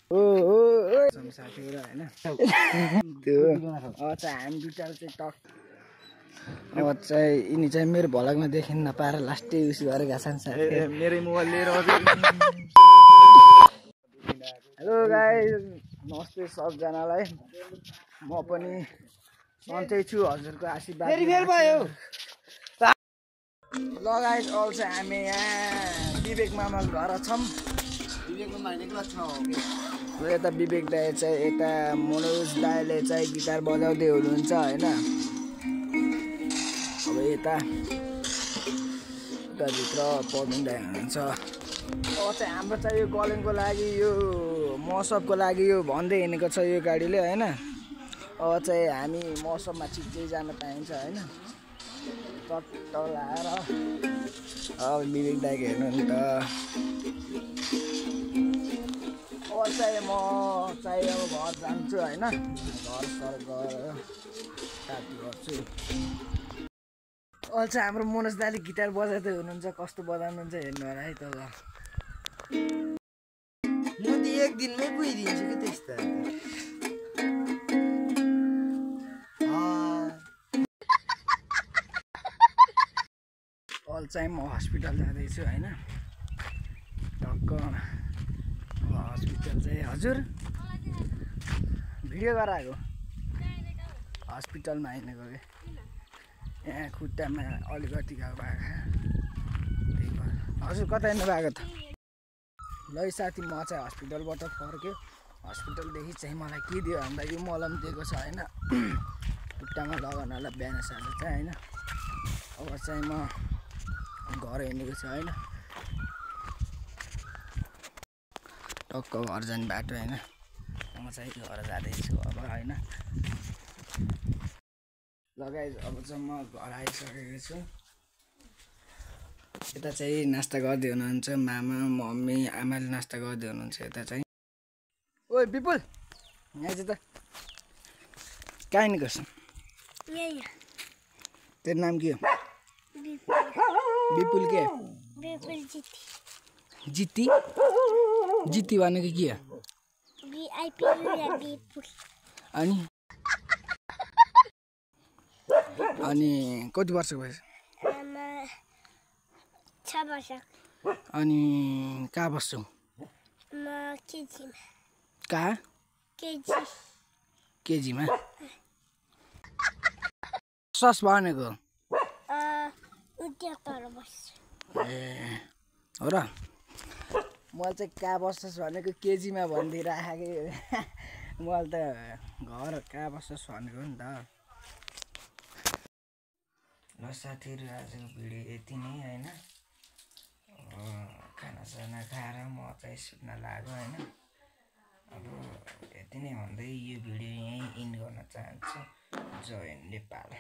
ओ साथीहरु हैन त्यो चाहिँ हामी दुईटा चाहिँ टक अब चाहिँ यिनी चाहिँ मेरो भ्लगमा देखिन नपाएर लास्टै उस गरेका छन् साथी मेरै मोबाइल लिएर हेलो गाइस नमस्ते सबजनालाई म पनि सन्चै छु हजुरको आशीर्वाद फेरि फेल भयो ल गाइस अब चाहिँ हामी यहाँ विवेक मामाको घर छौँ विवेक मामा हिँडेको छ यता विवेक दाइ चाहिँ यता मनोज दाइले चाहिँ गिटार बजाउँदै हुनुहुन्छ हैन अब यता भित्र पवन दाइ हुनुहुन्छ अब चाहिँ हाम्रो चाहिँ यो गलेनको लागि यो महोत्सवको लागि यो भन्दै हिँडेको छ यो गाडीले हैन अब चाहिँ हामी महोत्सवमा छिट्टै जान पाइन्छ हैन चट्ट लाएर अब विवेक दाइको हेर्नु नि त अब चाहिँ म चाहिँ अब घर जान्छु हैन घर सर गएर साथी गर्छु अहिले चाहिँ हाम्रो मनोज दाइले गिटार बजाउँदै हुनुहुन्छ कस्तो बजाउनुहुन्छ हेर्नु होला है त ल म त एक दिनमै गइदिन्छु कि त्यस्तो अहिले चाहिँ म हस्पिटल जाँदैछु हैन टक्क हस्पिटल चाहिँ हजुर भिडियो गराएको हस्पिटलमा हिँडेको कि यहाँ खुट्टामा अलिकति गएको हजुर कता हिँड्नु भएको त ल साथी म चाहिँ हस्पिटलबाट फर्क्यो हस्पिटलदेखि चाहिँ मलाई के दियो भन्दा यो मलम दिएको छ हैन खुट्टामा लगाउनलाई बिहान साँझ चाहिँ हैन अब चाहिँ म घर हिँडेको छ हैन टक्क घर जाने बाटो हैन म चाहिँ घर जाँदैछु अब हैन लगाइ अब चाहिँ म घर आइसकेको छु यता चाहिँ नास्ता गर्दै हुनुहुन्छ मामा मम्मी आमाले नास्ता गर्दै हुनुहुन्छ यता चाहिँ ओइ विपुल यहाँ चाहिँ त कहाँ हिँडेको छ तेरो नाम के हो विपुल के जित्ती जित्ती भनेको के हो अनि कति वर्षको भएछ अनि कहाँ बस्छौ कहाँ केजीमा सस भनेको ए हो र मैले चाहिँ कहाँ बस्छस् भनेको केजीमा भनिदिएर आएको मैले त घर कहाँ बस्छस् भनेको नि त ल साथीहरू आजको भिडियो यति नै हैन खानासाना खाएर म चाहिँ सुत्न लाग्यो हैन अब यति नै भन्दै यो भिडियो यहीँ इन्ड गर्न चाहन्छु जय नेपाल।